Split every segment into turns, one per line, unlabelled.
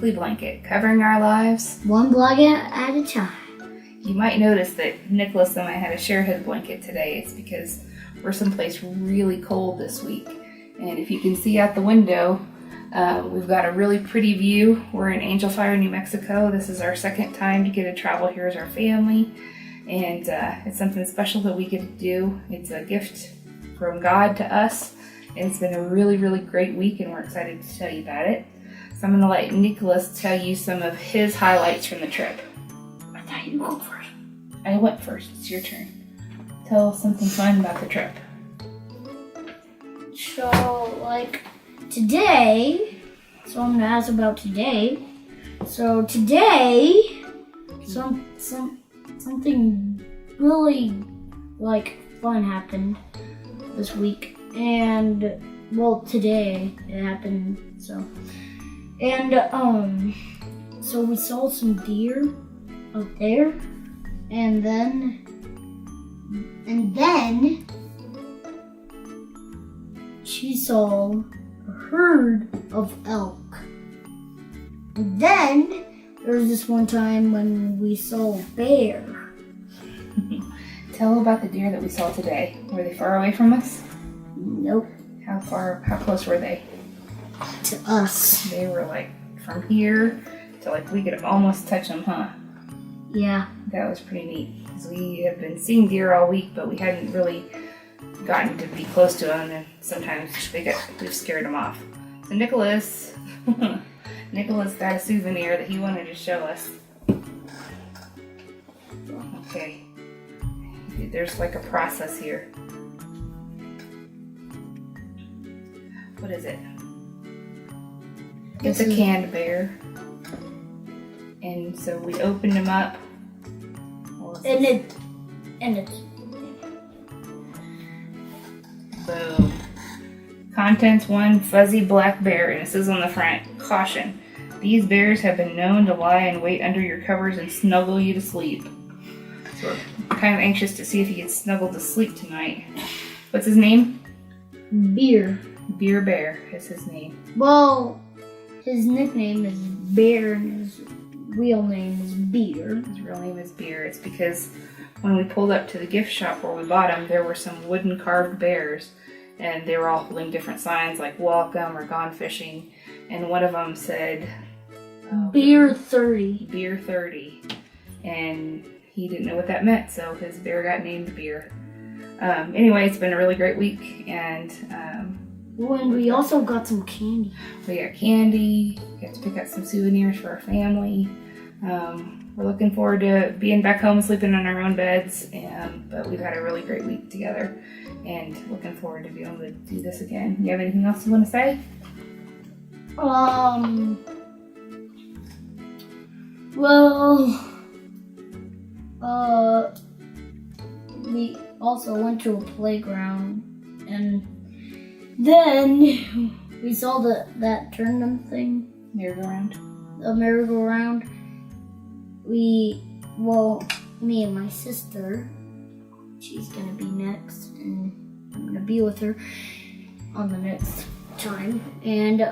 weekly blanket, covering our lives
one blanket at a time.
You might notice that Nicholas and I had to share his blanket today. It's because we're someplace really cold this week. And if you can see out the window, we've got a really pretty view. We're in Angel Fire, New Mexico. This is our second time to get to travel here as our family. And it's something special that we get to do. It's a gift from God to us. And it's been a really, really great week, and we're excited to tell you about it. So I'm going to let Nicholas tell you some of his highlights from the trip.
I thought you go first.
I went first. It's your turn. Tell us something fun about the trip.
So, today, so I'm gonna ask about today. So today, something really fun happened this week, and today it happened. So we saw some deer up there, and then she saw a herd of elk. And then there was this one time when we saw a bear.
Tell about the deer that we saw today. Were they far away from us?
Nope.
How close were they?
To us.
They were from here to we could almost touch them, huh?
Yeah.
That was pretty neat. Because we have been seeing deer all week, but we hadn't really gotten to be close to them, and sometimes we've scared them off. So Nicholas got a souvenir that he wanted to show us. Okay. There's a process here. What is it? It's a canned bear. And so we opened him up.
And it's
boom. Contents: 1 fuzzy black bear, and it says on the front, caution. These bears have been known to lie in wait under your covers and snuggle you to sleep. So we're kind of anxious to see if he gets snuggled to sleep tonight. What's his name?
Beer.
Beer Bear is his name.
Well, his nickname is Bear, and his real name is Beer.
His real name is Beer. It's because when we pulled up to the gift shop where we bought him, there were some wooden carved bears, and they were all holding different signs like welcome or gone fishing, and one of them said
Beer 30.
Beer 30. And he didn't know what that meant, so his bear got named Beer. Anyway, it's been a really great week, and
we also got some candy.
We got candy. We got to pick up some souvenirs for our family. We're looking forward to being back home, sleeping in our own beds, but we've had a really great week together, and looking forward to being able to do this again. You have anything else you want to say?
We also went to a playground, and then we saw that tournament thing.
Merry-go-round.
The merry-go-round. Me and my sister, she's gonna be next, and I'm gonna be with her on the next time. And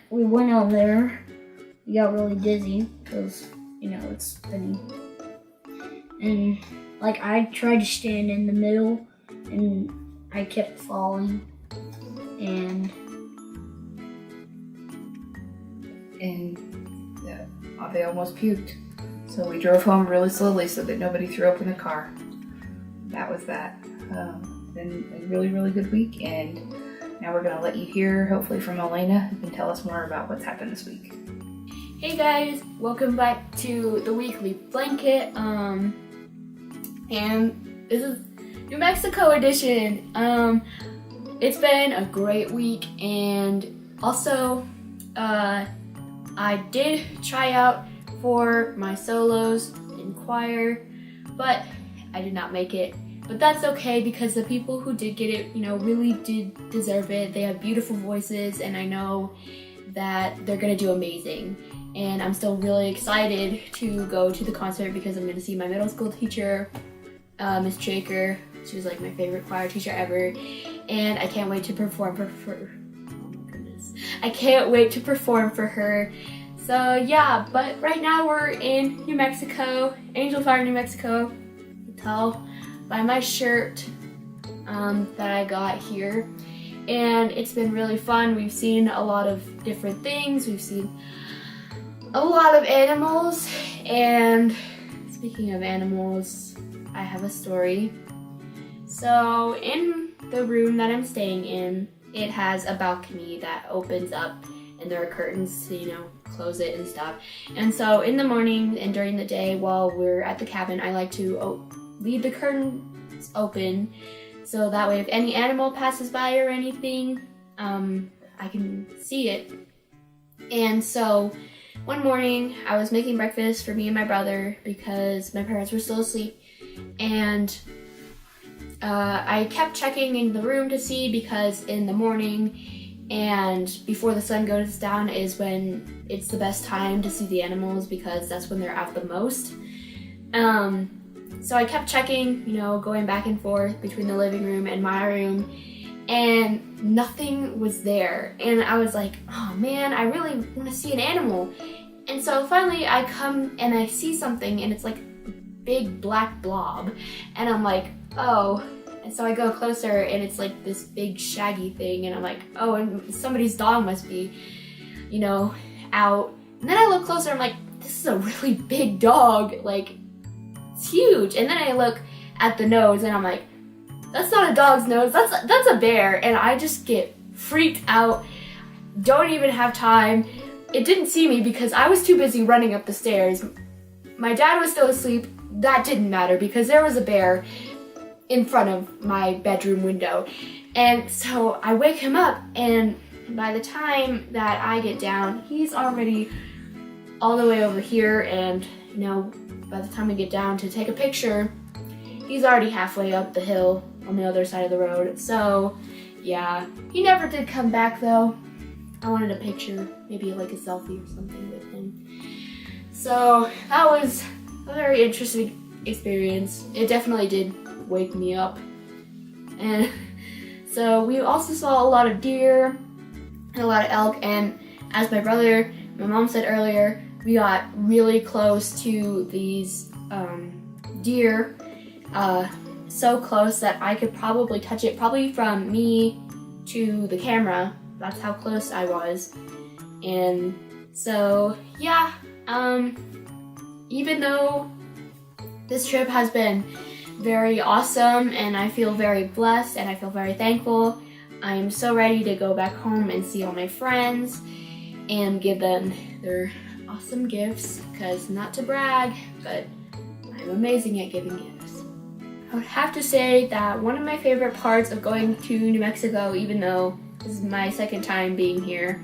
we went out there. We got really dizzy because it's spinning. And I tried to stand in the middle, and I kept falling, and
they almost puked. So we drove home really slowly so that nobody threw up in the car. That was that. Been a really, really good week, and now we're going to let you hear, hopefully from Elena, who can tell us more about what's happened this week.
Hey guys, welcome back to the weekly blanket. And this is New Mexico edition. It's been a great week, and also I did try out for my solos in choir, but I did not make it. But that's okay, because the people who did get it, really did deserve it. They have beautiful voices, and I know that they're gonna do amazing. And I'm still really excited to go to the concert because I'm gonna see my middle school teacher, Miss Shaker. She was my favorite choir teacher ever, and I can't wait to perform for oh my goodness. I can't wait to perform for her. So yeah, but right now we're in New Mexico, Angel Fire, New Mexico. You can tell by my shirt that I got here. And it's been really fun. We've seen a lot of different things. We've seen a lot of animals. And speaking of animals, I have a story. So in the room that I'm staying in, it has a balcony that opens up and there are curtains to, close it and stuff. And so in the morning and during the day while we're at the cabin, I like to leave the curtains open so that way if any animal passes by or anything, I can see it. And so one morning I was making breakfast for me and my brother because my parents were still asleep, and I kept checking in the room to see because in the morning and before the sun goes down is when it's the best time to see the animals because that's when they're out the most. So I kept checking, going back and forth between the living room and my room, and nothing was there. And I was like, oh man, I really want to see an animal. And so finally I come and I see something and it's like a big black blob. And I'm like, oh. And so I go closer and it's like this big shaggy thing. And I'm like, oh, and somebody's dog must be, out. And then I look closer, I'm like, this is a really big dog. Like, it's huge. And then I look at the nose and I'm like, that's not a dog's nose, that's a bear. And I just get freaked out, don't even have time. It didn't see me because I was too busy running up the stairs. My dad was still asleep. That didn't matter because there was a bear in front of my bedroom window. And so I wake him up, and by the time that I get down, he's already all the way over here, and by the time we get down to take a picture, he's already halfway up the hill on the other side of the road. So yeah, he never did come back though. I wanted a picture, maybe like a selfie or something with him. So that was a very interesting experience. It definitely did wake me up. And so we also saw a lot of deer and a lot of elk, and as my mom said earlier, we got really close to these deer, so close that I could probably touch it, probably from me to the camera. That's how close I was. And so yeah, even though this trip has been very awesome and I feel very blessed and I feel very thankful, I'm so ready to go back home and see all my friends and give them their awesome gifts, because not to brag, but I'm amazing at giving gifts. I would have to say that one of my favorite parts of going to New Mexico, even though this is my second time being here,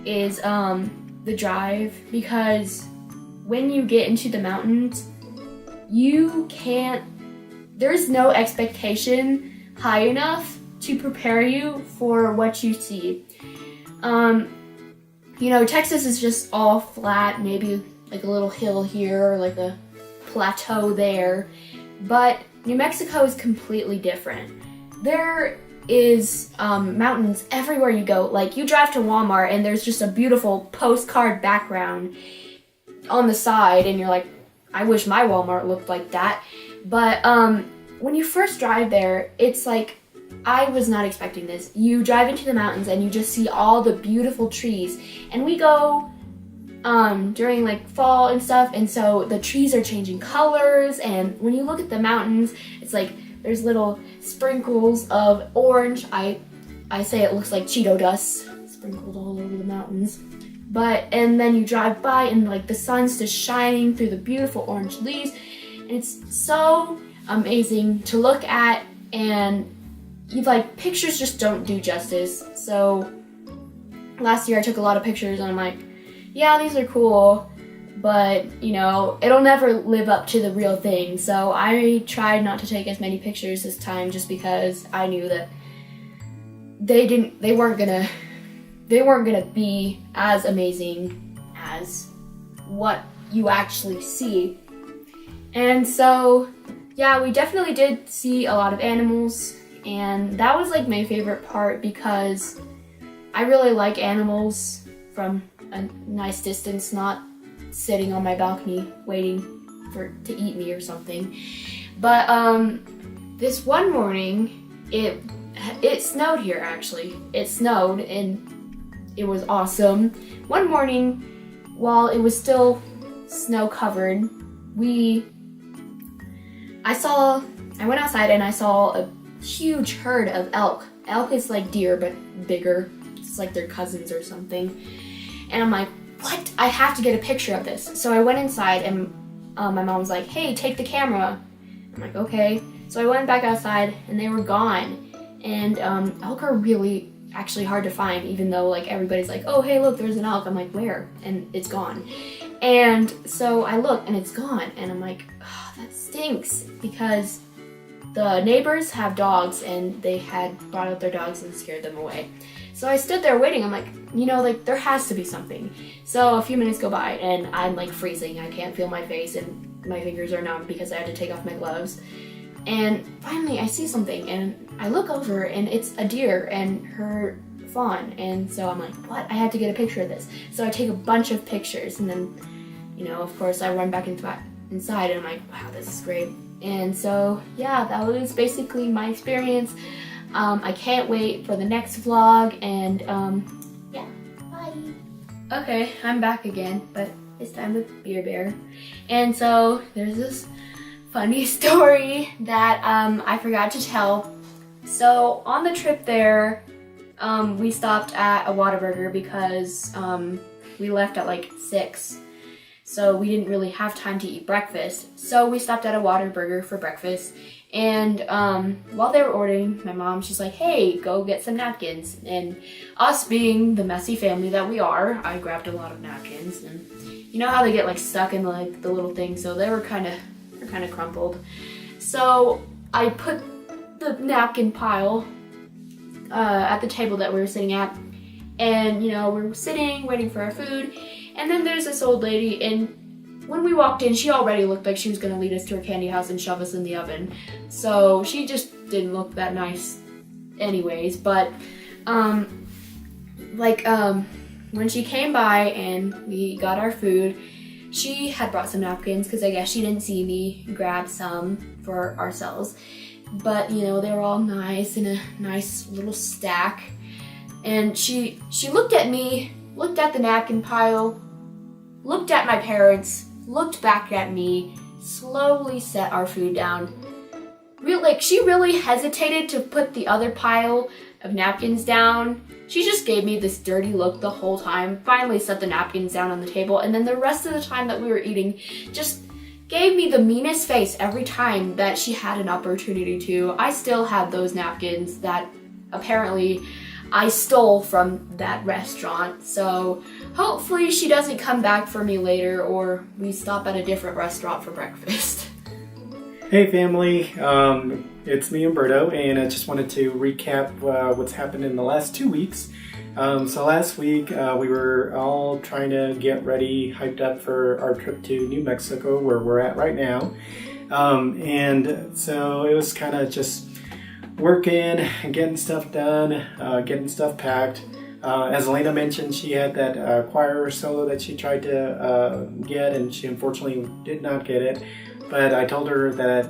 is the drive, because when you get into the mountains, there's no expectation high enough to prepare you for what you see. Texas is just all flat, maybe like a little hill here or like a plateau there, but New Mexico is completely different. There is mountains everywhere you go. Like, you drive to Walmart and there's just a beautiful postcard background on the side and you're like, I wish my Walmart looked like that. But when you first drive there, it's like, I was not expecting this. You drive into the mountains and you just see all the beautiful trees. And we go during like fall and stuff, and so the trees are changing colors, and when you look at the mountains, it's like there's little sprinkles of orange. I say it looks like Cheeto dust sprinkled all over the mountains. And then you drive by and like the sun's just shining through the beautiful orange leaves, and it's so amazing to look at, and pictures just don't do justice. So last year I took a lot of pictures and I'm like, yeah, these are cool, but it'll never live up to the real thing. So I tried not to take as many pictures this time, just because I knew that they weren't gonna be as amazing as what you actually see. And so yeah, we definitely did see a lot of animals, and that was like my favorite part, because I really like animals from a nice distance, not sitting on my balcony waiting to eat me or something. But this one morning, it snowed here actually. It snowed and it was awesome. One morning, while it was still snow covered, I went outside and I saw a huge herd of elk. Elk is like deer but bigger. It's like their cousins or something. And I'm like, what? I have to get a picture of this. So I went inside and my mom was like, hey, take the camera. I'm like, okay. So I went back outside and they were gone. And elk are really actually hard to find, even though like everybody's like, oh, hey, look, there's an elk. I'm like, where? And it's gone. And so I look and it's gone. And I'm like, oh, that stinks, because the neighbors have dogs and they had brought out their dogs and scared them away. So I stood there waiting. I'm like, like there has to be something. So a few minutes go by and I'm like freezing. I can't feel my face and my fingers are numb because I had to take off my gloves. And finally I see something and I look over and it's a deer and her fawn. And so I'm like, what? I had to get a picture of this. So I take a bunch of pictures and then, of course I run back inside and I'm like, wow, this is great. And so, yeah, that was basically my experience. I can't wait for the next vlog, and yeah, bye. Okay, I'm back again, but this time with Beer Bear. And so there's this funny story that I forgot to tell. So on the trip there, we stopped at a Whataburger because we left at like 6. So we didn't really have time to eat breakfast. So we stopped at a Whataburger for breakfast. And while they were ordering, my mom, she's like, hey, go get some napkins. And us being the messy family that we are, I grabbed a lot of napkins. And you know how they get like stuck in like the little thing, so they're kind of crumpled. So I put the napkin pile at the table that we were sitting at. And we were sitting, waiting for our food. And then there's this old lady, and when we walked in, she already looked like she was going to lead us to her candy house and shove us in the oven. So she just didn't look that nice anyways. But, when she came by and we got our food, she had brought some napkins because I guess she didn't see me grab some for ourselves. But, they were all nice in a nice little stack. And she looked at me, looked at the napkin pile, looked at my parents, looked back at me, slowly set our food down. She really hesitated to put the other pile of napkins down. She just gave me this dirty look the whole time, finally set the napkins down on the table, and then the rest of the time that we were eating, just gave me the meanest face every time that she had an opportunity to. I still have those napkins that apparently I stole from that restaurant, so hopefully she doesn't come back for me later or we stop at a different restaurant for breakfast.
Hey family, it's me, Umberto, and I just wanted to recap what's happened in the last 2 weeks. So last week we were all trying to get ready, hyped up for our trip to New Mexico, where we're at right now. And so it was kind of just working and getting stuff done, getting stuff packed. As Elena mentioned, she had that choir solo that she tried to get, and she unfortunately did not get it. But I told her that,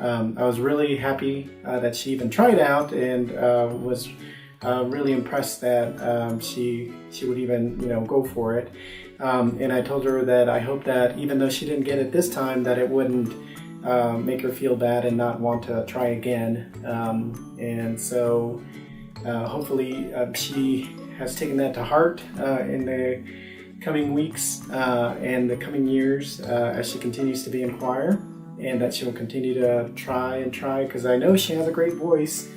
I was really happy that she even tried out, and was really impressed that she would even, go for it. And I told her that I hope that even though she didn't get it this time, that it wouldn't make her feel bad and not want to try again. And so hopefully she has taken that to heart in the coming weeks and the coming years as she continues to be in choir, and that she will continue to try because I know she has a great voice,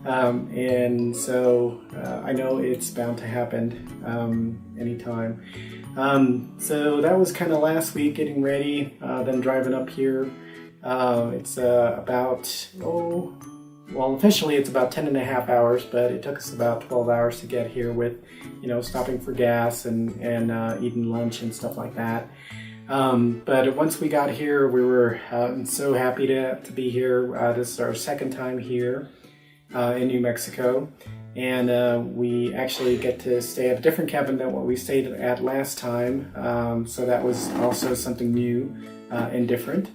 and so I know it's bound to happen anytime. So that was kind of last week, getting ready, then driving up here. It's officially it's about 10 and a half hours, but it took us about 12 hours to get here with, stopping for gas and eating lunch and stuff like that. But once we got here, we were so happy to be here. This is our second time here in New Mexico. and we actually get to stay at a different cabin than what we stayed at last time. So that was also something new and different.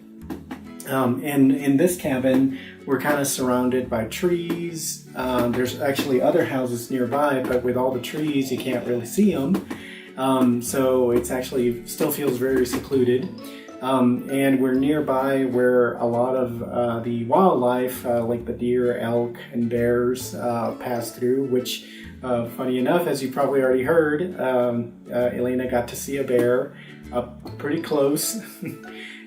And in this cabin, we're kind of surrounded by trees. There's actually other houses nearby, but with all the trees, you can't really see them. So it's actually still feels very secluded. And we're nearby where a lot of the wildlife, like the deer, elk, and bears, pass through, which, funny enough, as you probably already heard, Elena got to see a bear up pretty close.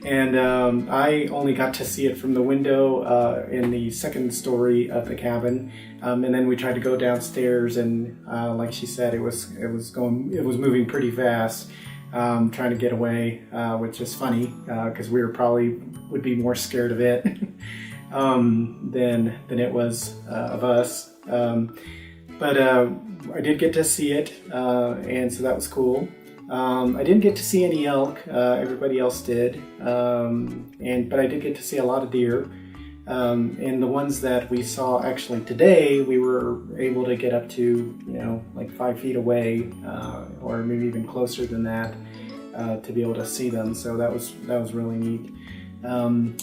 And I only got to see it from the window in the second story of the cabin, and then we tried to go downstairs, and like she said, it was moving pretty fast, trying to get away, which is funny because we would be more scared of it than it was of us. But I did get to see it, and so that was cool. I didn't get to see any elk, everybody else did, but I did get to see a lot of deer, and the ones that we saw actually today, we were able to get up to, like 5 feet away, or maybe even closer than that, to be able to see them, so that was really neat.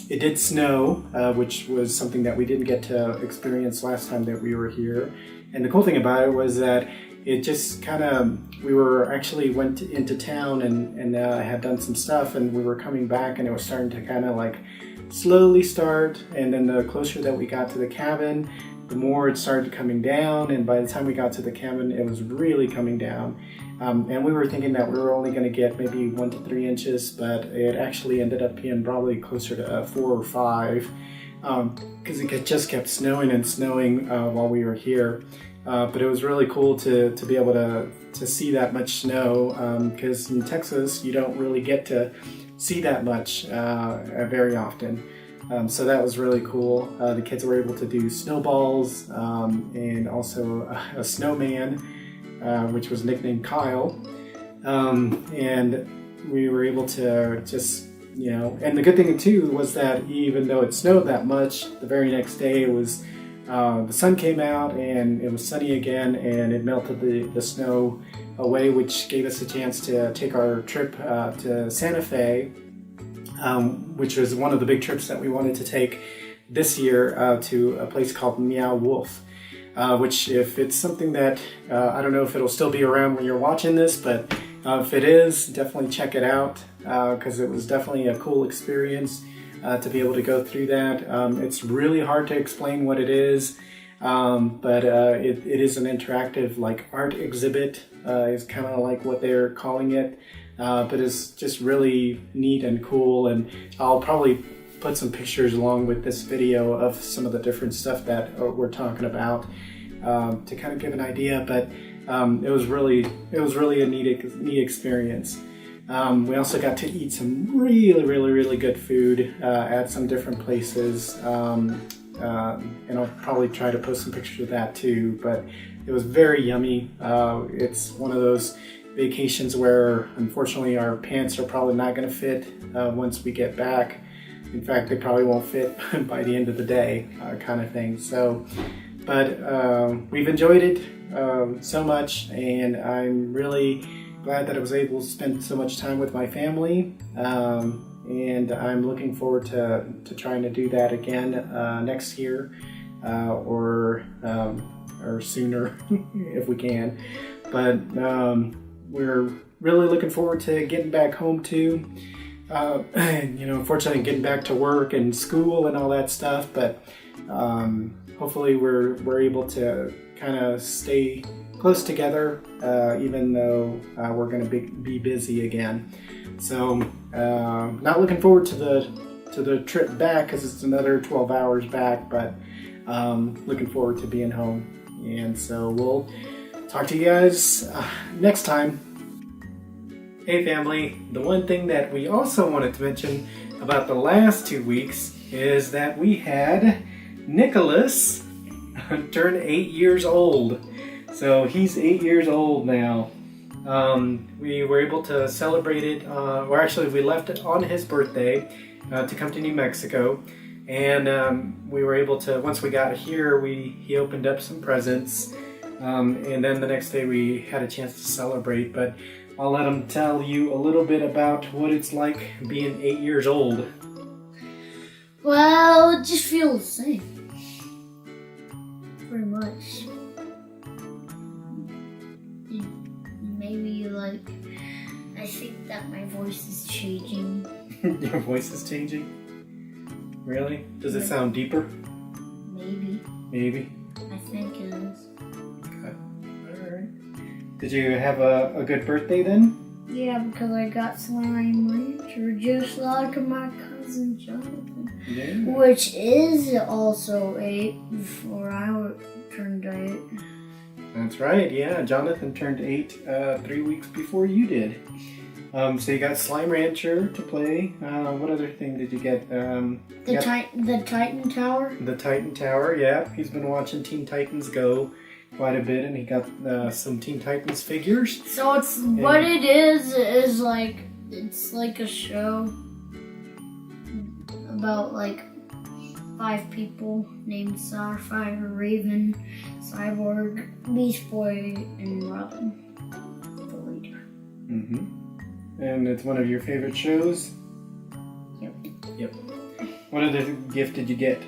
It did snow, which was something that we didn't get to experience last time that we were here, and the cool thing about it was that it just we went into town and had done some stuff, and we were coming back, and it was starting to kind of like slowly start, and then the closer that we got to the cabin, the more it started coming down, and by the time we got to the cabin, it was really coming down. And we were thinking that we were only going to get maybe 1 to 3 inches, but it actually ended up being probably closer to 4 or 5, because it just kept snowing and snowing while we were here. But it was really cool to be able to see that much snow, because in Texas you don't really get to see that much very often. So that was really cool. The kids were able to do snowballs, and also a snowman, which was nicknamed Kyle. And we were able to just, and the good thing too was that even though it snowed that much, the very next day it was the sun came out and it was sunny again, and it melted the snow away, which gave us a chance to take our trip to Santa Fe, which was one of the big trips that we wanted to take this year, to a place called Meow Wolf, which, if it's something that, I don't know if it'll still be around when you're watching this, but if it is, definitely check it out, because it was definitely a cool experience. To be able to go through that. It's really hard to explain what it is, but it is an interactive art exhibit, is kind of like what they're calling it, but it's just really neat and cool, and I'll probably put some pictures along with this video of some of the different stuff that we're talking about, to kind of give an idea, but it was really a neat experience. We also got to eat some really good food at some different places, and I'll probably try to post some pictures of that too, but it was very yummy. It's one of those vacations where unfortunately our pants are probably not going to fit once we get back. In fact, they probably won't fit by the end of the day, kind of thing. So, but we've enjoyed it so much, and I'm really glad that I was able to spend so much time with my family, and I'm looking forward to trying to do that again next year, or sooner if we can. But we're really looking forward to getting back home too. Unfortunately getting back to work and school and all that stuff, but hopefully we're able to kind of stay close together, even though we're going to be busy again. So not looking forward to the trip back, because it's another 12 hours back, but looking forward to being home. And so we'll talk to you guys next time. Hey family, the one thing that we also wanted to mention about the last 2 weeks is that we had Nicholas turn 8 years old. So he's 8 years old now. We were able to celebrate it, or actually we left it on his birthday to come to New Mexico. And we were able to, once we got here, he opened up some presents. And then the next day we had a chance to celebrate, but I'll let him tell you a little bit about what it's like being 8 years old.
Well, it just feels the same. Pretty much. Maybe, like, I think that my voice is changing.
Your voice is changing? Really? Does it sound deeper?
Maybe.
Maybe.
I think it is.
Okay. Alright. Did you have a good birthday then?
Yeah, because I got slime rancher just like my cousin Jonathan.
Yeah.
Which is also 8 before I turned 8.
That's right, yeah. Jonathan turned 8 3 weeks before you did. So you got Slime Rancher to play. What other thing did you get?
The Titan Tower?
The Titan Tower, yeah. He's been watching Teen Titans Go quite a bit, and he got some Teen Titans figures.
So it's what it is like, it's like a show about like 5 people named Starfire, Raven, Cyborg, Beast Boy, and Robin, the leader.
Mm-hmm. And it's one of your favorite shows? Yep. What other gift did you get?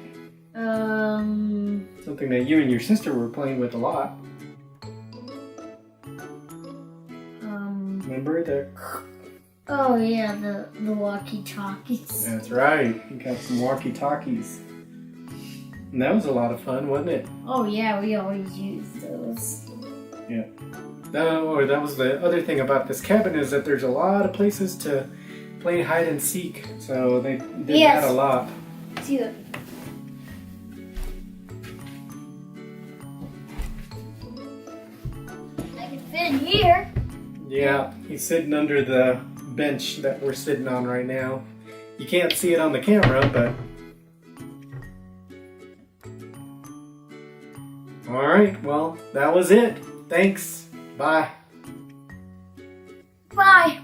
Something that you and your sister were playing with a lot. Remember the...
Oh yeah, the walkie-talkies.
That's right. You got some walkie-talkies. And that was a lot of fun, wasn't it?
Oh yeah, we always use those.
Yeah. That was the other thing about this cabin, is that there's a lot of places to play hide and seek. So they did that a lot.
See that? I can fit in here.
Yeah, he's sitting under the bench that we're sitting on right now. You can't see it on the camera, but... Alright, well, that was it. Thanks. Bye.
Bye.